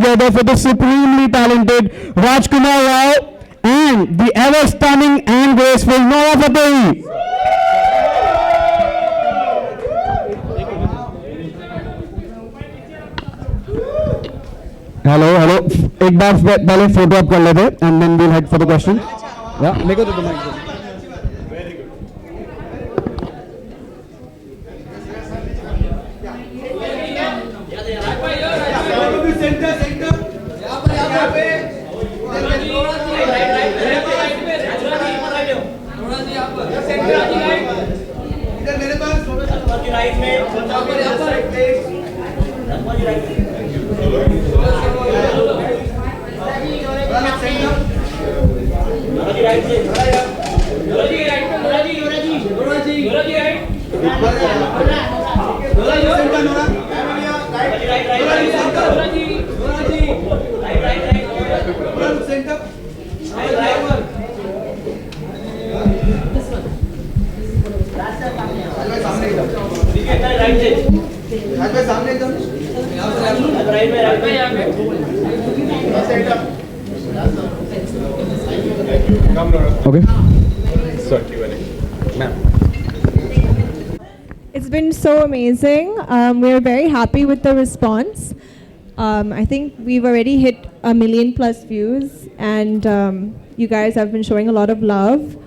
together for the supremely talented Rajkumar Rao and the ever stunning and graceful Nora Fateh. Hello एक बार पहले photo up कर लेते and then we'll head for the question या मेरे को तो mic Okay. Sir, Q&A. Ma'am. It's been so amazing. We're very happy with the response. I think we've already hit 1 million plus views, and you guys have been showing a lot of love.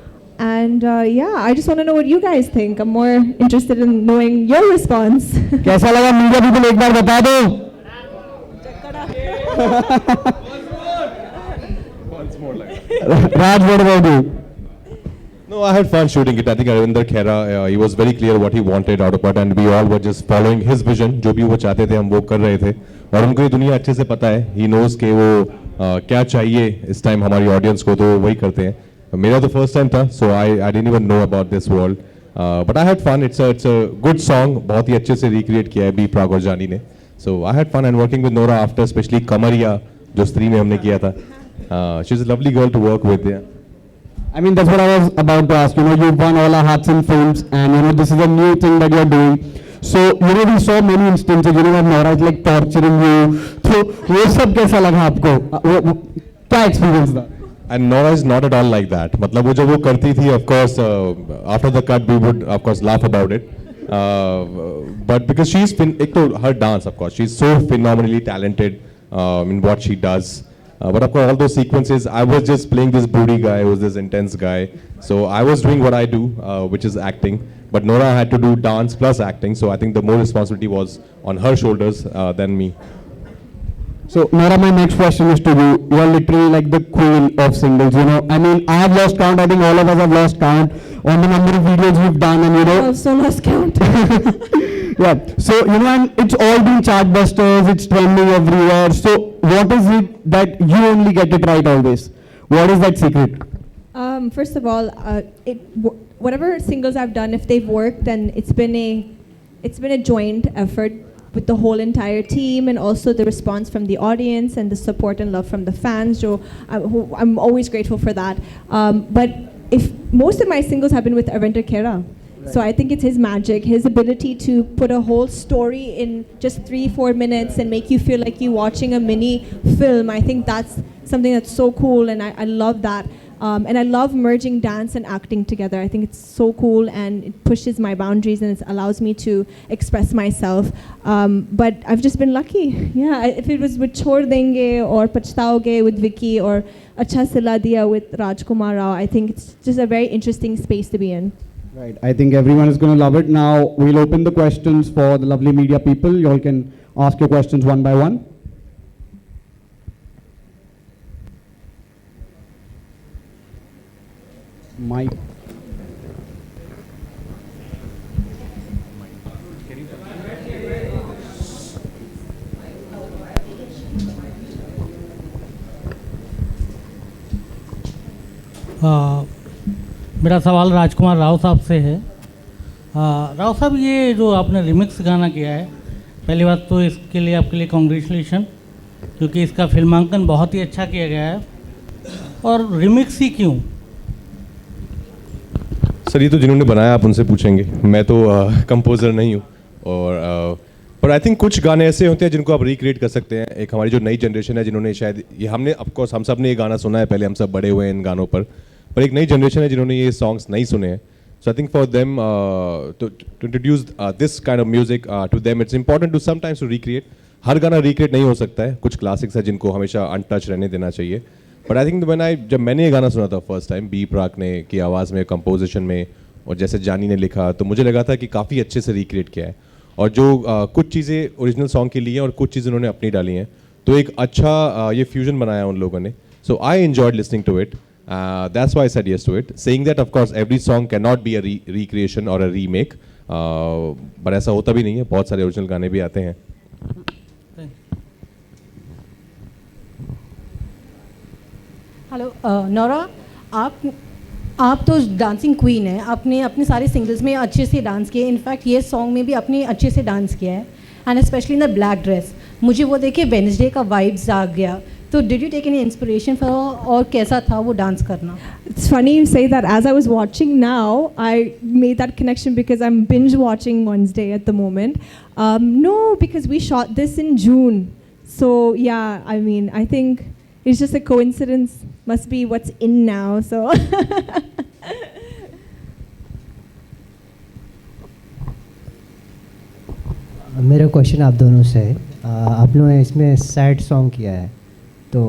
And yeah, I just want to know what you guys think. I'm more interested in knowing your response. कैसा लगा media people एक बार बता दो Once more like that. Raj, what about you? No, I had fun shooting it. I think Arvinder Khera, he was very clear what he wanted out of it, and we all were just following his vision. जो भी वो चाहते थे हम वो कर रहे थे, और उनको ये दुनिया अच्छे से पता है. He knows कि वो क्या चाहिए इस टाइम हमारी ऑडियंस को, तो वही करते हैं. मेरा तो फर्स्ट टाइम था, so I didn't even know about this world. But I had fun. It's a good song. बहुत ही अच्छे से recreate किया है बी प्राग और जानी ने. So I had fun and working with Nora after, especially Kamariya, जो स्त्री में हमने किया था. She's a lovely girl to work with. Yeah. I mean, that's what I was about to ask. You know, you've won all our hearts and films, and you know, this is a new thing that you're doing. So, you know, we saw many instances, you know, of Nora is like torturing you. So, वो सब कैसा लगा आपको? क्या experience था? And Nora is not at all like that. मतलब वो जो वो करती थी, of course, after the cut we would of course laugh about it. But because she's एक तो her dance, of course, she's so phenomenally talented in what she does. But of course, all those sequences, I was just playing this broody guy, who was this intense guy. So I was doing what I do, which is acting. But Nora had to do dance plus acting. So I think the more responsibility was on her shoulders than me. So Nora, my next question is to you. You are literally like the queen of singles. You know, I mean, I have lost count. I think all of us have lost count on the number of videos we've done, and you know. I've also lost count. Yeah. So you know, and it's all been chartbusters. It's trending everywhere. So what is it that you only get it right always? What is that secret? First of all, whatever singles I've done, if they've worked, then it's been a joint effort with the whole entire team, and also the response from the audience and the support and love from the fans. So I'm always grateful for that. But if most of my singles have been with Arvinder Khera. So I think it's his magic, his ability to put a whole story in just 3-4 minutes and make you feel like you're watching a mini film. I think that's something that's so cool, and I love that. And I love merging dance and acting together. I think it's so cool, and it pushes my boundaries, and it allows me to express myself. But I've just been lucky. Yeah, if it was with Chhod Denge or Pachtaoge with Vicky or Acha Sila Diya with Rajkumar Rao, I think it's just a very interesting space to be in. Right. I think everyone is going to love it. Now we'll open the questions for the lovely media people. You all can ask your questions one by one. Mike. मेरा सवाल राजकुमार राव साहब से है। राव साहब, ये जो आपने remix गाना किया है, पहली बात तो इसके लिए आपके लिए कॉन्ग्रेचुलेशन, क्योंकि इसका फिल्मांकन बहुत ही अच्छा किया गया है। और रिमिक्स ही क्यों? सर, ये तो जिन्होंने बनाया आप उनसे पूछेंगे, मैं तो कंपोज़र नहीं हूँ। और पर आई थिंक कुछ गाने ऐसे होते हैं जिनको आप रिक्रिएट कर सकते हैं। एक हमारी जो नई जनरेशन है जिन्होंने शायद ये हमने ऑफकोर्स हम सब ने ये गाना सुना है पहले, हम सब बड़े हुए हैं इन गानों पर एक नई जनरेशन है जिन्होंने ये सॉन्ग्स नहीं सुने हैं। So I think for them to introduce this kind of music to them it's important to sometimes to recreate. हर गाना रिक्रिएट नहीं हो सकता है, कुछ क्लासिक्स है जिनको हमेशा अनटच रहने देना चाहिए। बट आई थिंक जब मैंने ये गाना सुना था फर्स्ट टाइम बी प्राक ने की आवाज़ में, कंपोजिशन में, और जैसे जानी ने लिखा, तो मुझे लगा था कि काफ़ी अच्छे से रिक्रिएट किया है। और जो कुछ चीज़ें ओरिजिनल सॉन्ग की ली हैं और कुछ चीज़ें उन्होंने अपनी डाली हैं, तो एक अच्छा ये फ्यूजन बनाया उन लोगों ने। So I enjoyed listening to it, that's why I said yes to it, saying that of course every song can not be a recreation और अ रीमेक, बट ऐसा होता भी नहीं है, बहुत सारे ओरिजिनल गाने भी आते हैं। हेलो नोरा, आप तो डांसिंग क्वीन है, आपने अपने सारे सिंगल्स में अच्छे से डांस किया, इनफैक्ट ये सॉन्ग में भी आपने अच्छे से डांस किया है, and specially in the black dress मुझे वो देखे वेडनेसडे का वाइब्स आ गया। तो did you take any inspiration for, और कैसा था वो डांस करना? It's funny you say that. As I was watching now, I made that connection because I'm binge watching Wednesday at the moment. No, because we shot this in June. So yeah, I mean, I think it's just a coincidence. Must be what's in now. So. मेरा question आप दोनों से है, आप लोगों ने इसमें sad song किया है, तो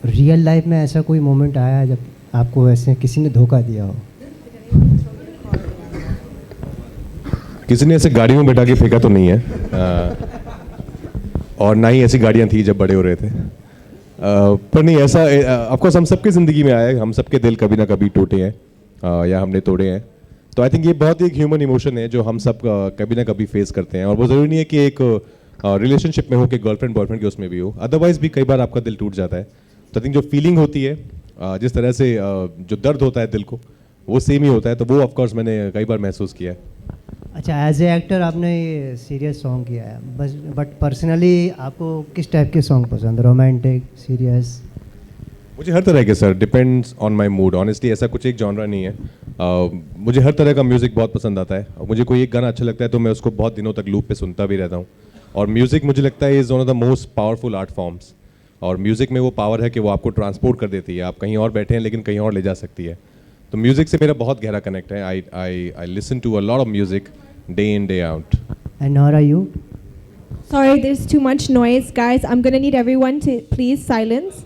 रियल लाइफ में ऐसा कोई मोमेंट आया है जब आपको ऐसे किसी ने धोखा दिया हो? किसी ने ऐसे गाड़ी में बैठा के फेंका तो नहीं है, और ना ही ऐसी गाड़ियाँ थी जब बड़े हो रहे थे, पर नहीं ऐसा ऑफकोर्स हम सबके ज़िंदगी में आया है, हम सबके दिल कभी ना कभी टूटे हैं या हमने तोड़े हैं। तो आई थिंक ये बहुत ही एक ह्यूमन इमोशन है जो हम सब कभी ना कभी फेस करते हैं, और वो ज़रूरी नहीं है कि एक रिलेशनशिप में हो कि गर्लफ्रेंड बॉयफ्रेंड के उसमें भी हो, अदरवाइज भी कई बार आपका दिल टूट जाता है। तो आई थिंक जो फीलिंग होती है, जिस तरह से जो दर्द होता है दिल को, वो सेम ही होता है, तो वो ऑफकोर्स मैंने कई बार महसूस किया है। अच्छा, एज ए एक्टर आपने ये सीरियस सॉन्ग किया है, बस बट पर्सनली आपको किस टाइप के सॉन्ग पसंद, रोमांटिक, सीरियस? मुझे हर तरह के, sir, depends on my mood, honestly ऐसा कुछ एक जॉनरा नहीं है। मुझे हर तरह का म्यूज़िक बहुत पसंद आता है, और मुझे कोई एक गाना अच्छा लगता है तो मैं उसको बहुत दिनों तक लूप पे सुनता भी रहता हूँ। और म्यूज़िक मुझे लगता है is one of the most powerful art forms, और म्यूज़िक में वो पावर है कि वो आपको ट्रांसपोर्ट कर देती है, आप कहीं और बैठे हैं लेकिन कहीं और ले जा सकती है। तो म्यूज़िक से मेरा बहुत गहरा कनेक्ट है। I listen to a lot of music day in day out. And Nora, you? Sorry, there's too much noise, guys. I'm gonna need everyone to please silence.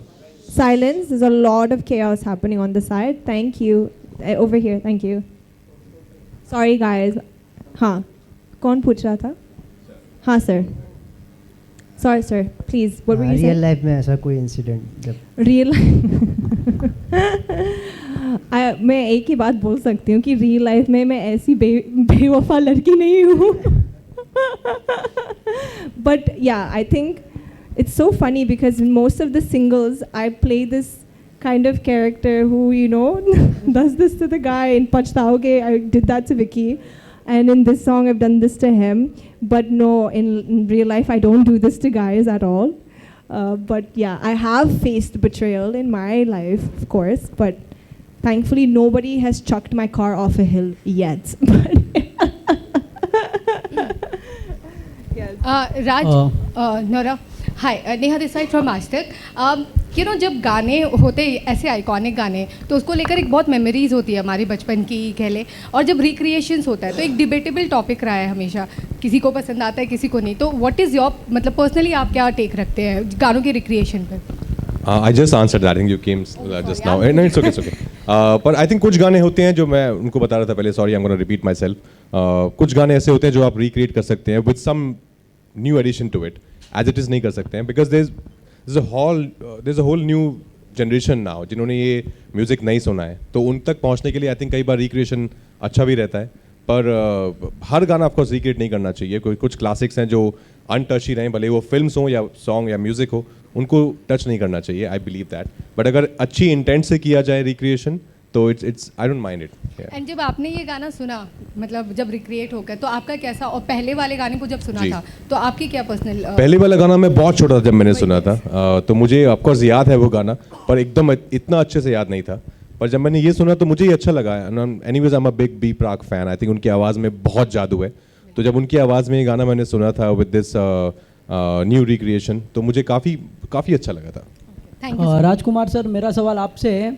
Silence. There's a lot of chaos happening on the side. Thank you. Over here. Thank you. Sorry, guys. हाँ, कौन पूछ रहा था? हाँ, sir. Sorry, sir. Please. What were you saying? Real life में ऐसा कोई incident जब रियल मैं एक ही बात बोल सकती हूँ कि रियल लाइफ में मैं ऐसी बेवफा लड़की नहीं हूँ। बट या I think it's so funny because most of the singles I play this kind of character who, you know, does this to the guy in Pachtaoge. I did that to Vicky, and in this song I've done this to him. But no, in real life I don't do this to guys at all. But yeah, I have faced betrayal in my life, of course, but thankfully nobody has chucked my car off a hill yet. Yes. Raj, Nora, hi, Neha this side from Aztec. You know, जब गाने होते ऐसे iconic गाने, तो उसको लेकर एक बहुत मेमोरीज होती है हमारी बचपन की कह ले, और जब रिक्रिएशंस होता है तो एक डिबेटेबल टॉपिक रहा है हमेशा, किसी को पसंद आता है किसी को नहीं। तो व्हाट इज़ योर, मतलब पर्सनली आप क्या टेक रखते हैं गानों की रिक्रिएशन पे? I just answered that. I think you came just now. No, it's okay, it's okay. पर आई थिंक कुछ गाने होते हैं जो मैं उनको बता रहा था पहले, sorry I am gonna repeat my self. कुछ गाने ऐसे होते हैं जो आप रिक्रिएट कर सकते हैं with some new addition to it, as it is नहीं कर सकते हैं, because there's a whole new generation now जिन्होंने ये म्यूज़िक नहीं सुना है, तो उन तक पहुंचने के लिए आई थिंक कई बार रिक्रिएशन अच्छा भी रहता है। पर हर गाना ऑफकोर्स रिक्रिएट नहीं करना चाहिए। कोई कुछ क्लासिक्स हैं जो अनटच ही रहें, भले वो फिल्म्स हो या सॉन्ग या म्यूज़िक हो, उनको टच नहीं करना चाहिए। आई बिलीव दैट, बट अगर अच्छी इंटेंट से किया जाए रिक्रिएशन तो it's I don't mind it. And जब आपने ये गाना सुना, मतलब जब रिक्रिएट हो गया, तो आपका कैसा, और पहले वाले गाने को जब सुना था तो आपकी क्या पर्सनल? पहले वाला गाना मैं बहुत छोटा था जब मैंने सुना था, तो मुझे ऑफकोर्स याद है वो गाना, पर एकदम इतना अच्छे से याद नहीं था। पर जब मैंने ये सुना तो मुझे ये अच्छा लगा। Anyways I am a big B Praak fan. I think उनकी आवाज़ में बहुत जादू है, तो जब उनकी आवाज़ में ये गाना मैंने सुना था विद दिस न्यू रिक्रिएशन, तो मुझे काफ़ी अच्छा लगा था. Thank you. राजकुमार सर, मेरा सवाल आपसे है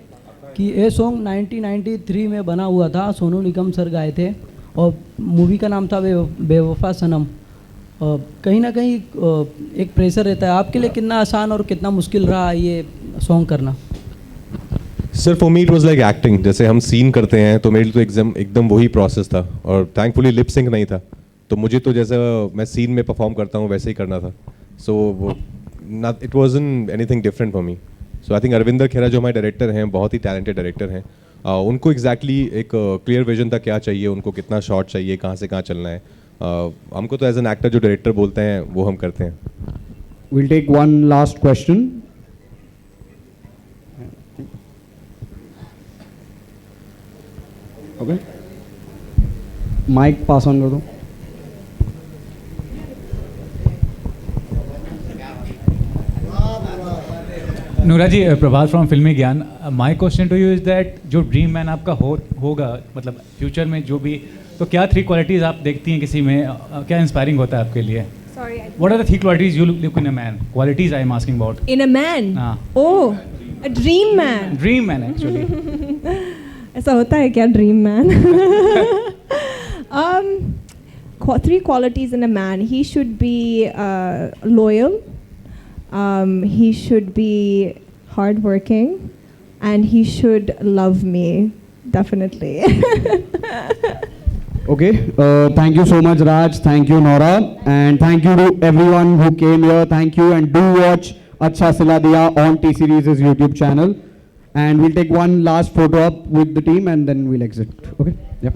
कि ये सॉन्ग 1993 में बना हुआ था, सोनू निगम सर गाए थे और मूवी का नाम था बेवफा सनम. कहीं ना कहीं एक प्रेशर रहता है, आपके लिए कितना आसान और कितना मुश्किल रहा ये सॉन्ग करना? Sir for me it was like acting. जैसे हम सीन करते हैं तो मेरे लिए तो एकदम वही प्रोसेस था, और थैंकफुली लिप सिंक नहीं था, तो मुझे तो जैसे मैं सीन में परफॉर्म करता हूँ वैसे ही करना था. So it wasn't anything different for me. So I think Arvinder Khera जो हमारे डायरेक्टर हैं, बहुत ही टैलेंटेड डायरेक्टर हैं, उनको एग्जैक्टली एक क्लियर विजन था क्या चाहिए, उनको कितना शॉट चाहिए, कहाँ से कहाँ चलना है. हमको तो एज एन एक्टर जो डायरेक्टर बोलते हैं वो हम करते हैं. We'll take one last question. Okay. Mic pass on कर दो. नूरा जी, प्रभात from Filmy Gyaan. My question to you is that जो ड्रीम मैन आपका होगा, मतलब फ्यूचर में जो भी, तो क्या 3 क्वालिटीज़ आप देखती हैं किसी में, क्या इंस्पायरिंग होता है आपके लिए? Sorry. What are the 3 qualities you look in a man? Qualities I am asking about. In a man? हाँ. Oh, a dream man. Dream man actually. ऐसा होता है क्या dream man? 3 qualities in a man. He should be loyal. He should be hardworking, and he should love me definitely. Okay, thank you so much, Raj. Thank you, Nora, and thank you to everyone who came here. Thank you, and do watch Acha Sila Diya on T Series' YouTube channel. And we'll take one last photo up with the team, and then we'll exit. Okay? Yep.